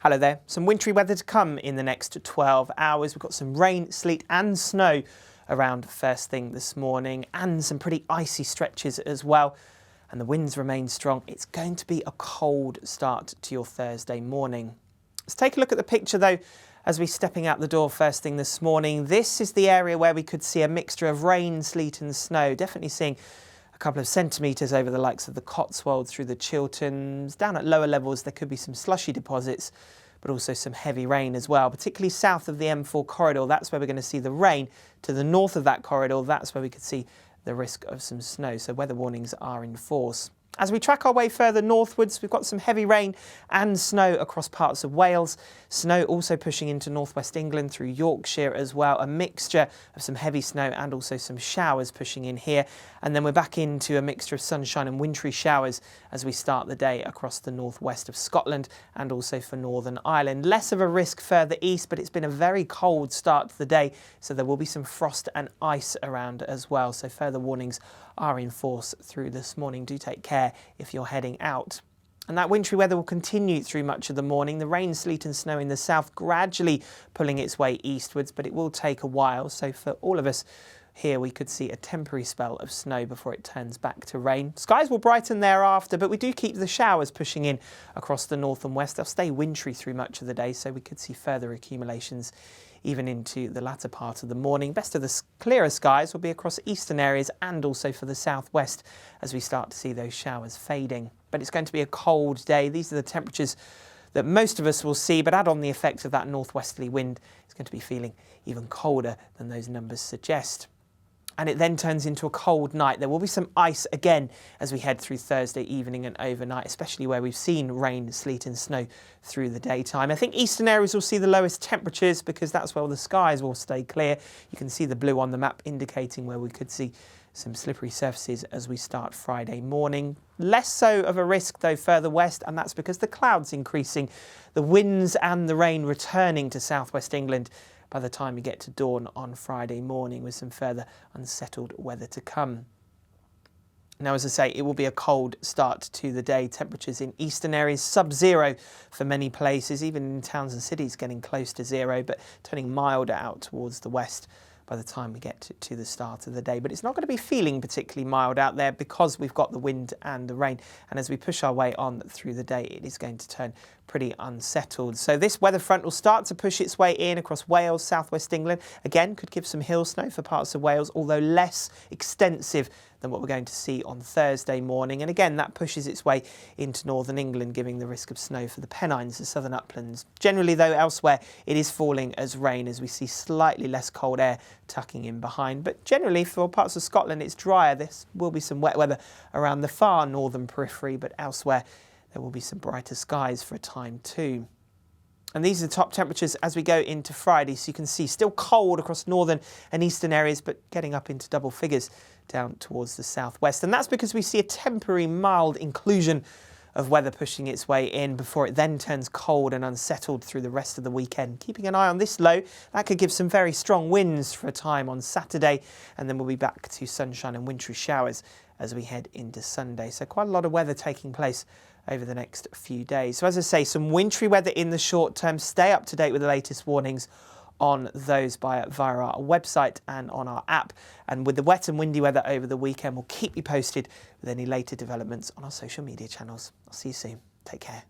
Hello there. Some wintry weather to come in the next 12 hours. We've got some rain, sleet and snow around first thing this morning and some pretty icy stretches as well. And the winds remain strong. It's going to be a cold start to your Thursday morning. Let's take a look at the picture though as we're stepping out the door first thing this morning. This is the area where we could see a mixture of rain, sleet and snow. Definitely seeing a couple of centimetres over the likes of the Cotswolds through the Chilterns. Down at lower levels there could be some slushy deposits, but also some heavy rain as well, particularly south of the M4 corridor. That's where we're going to see the rain. To the north of that corridor, that's where we could see the risk of some snow. So weather warnings are in force. As we track our way further northwards, we've got some heavy rain and snow across parts of Wales. Snow also pushing into northwest England through Yorkshire as well. A mixture of some heavy snow and also some showers pushing in here. And then we're back into a mixture of sunshine and wintry showers as we start the day across the northwest of Scotland and also for Northern Ireland. Less of a risk further east, but it's been a very cold start to the day, so there will be some frost and ice around as well. So further warnings are in force through this morning. Do take care if you're heading out. And that wintry weather will continue through much of the morning. The rain, sleet and snow in the south gradually pulling its way eastwards, but it will take a while. So for all of us here, we could see a temporary spell of snow before it turns back to rain. Skies will brighten thereafter, but we do keep the showers pushing in across the north and west. They'll stay wintry through much of the day, so we could see further accumulations even into the latter part of the morning. Best of the clearer skies will be across eastern areas and also for the southwest as we start to see those showers fading. But it's going to be a cold day. These are the temperatures that most of us will see, but add on the effect of that northwesterly wind, it's going to be feeling even colder than those numbers suggest. And it then turns into a cold night. There will be some ice again as we head through Thursday evening and overnight, especially where we've seen rain, sleet and snow through the daytime. I think eastern areas will see the lowest temperatures because that's where the skies will stay clear. You can see the blue on the map indicating where we could see some slippery surfaces as we start Friday morning. Less so of a risk though further west, and that's because the clouds increasing, the winds and the rain returning to southwest England by the time we get to dawn on Friday morning, with some further unsettled weather to come. Now, as I say, it will be a cold start to the day. Temperatures in eastern areas sub-zero for many places, even in towns and cities getting close to zero, but turning milder out towards the west by the time we get to the start of the day. But it's not going to be feeling particularly mild out there because we've got the wind and the rain. And as we push our way on through the day, it is going to turn pretty unsettled. So this weather front will start to push its way in across Wales, southwest England. Again, could give some hill snow for parts of Wales, although less extensive than what we're going to see on Thursday morning. And again, that pushes its way into northern England, giving the risk of snow for the Pennines, the southern uplands. Generally, though, elsewhere, it is falling as rain as we see slightly less cold air tucking in behind. But generally, for parts of Scotland, it's drier. There will be some wet weather around the far northern periphery, but elsewhere, there will be some brighter skies for a time too. And these are the top temperatures as we go into Friday. So you can see still cold across northern and eastern areas, but getting up into double figures down towards the southwest. And that's because we see a temporary mild inclusion of weather pushing its way in before it then turns cold and unsettled through the rest of the weekend. Keeping an eye on this low, that could give some very strong winds for a time on Saturday, and then we'll be back to sunshine and wintry showers as we head into Sunday. So quite a lot of weather taking place over the next few days. So as I say, some wintry weather in the short term. Stay up to date with the latest warnings on those via our website and on our app. And with the wet and windy weather over the weekend, we'll keep you posted with any later developments on our social media channels. I'll see you soon. Take care.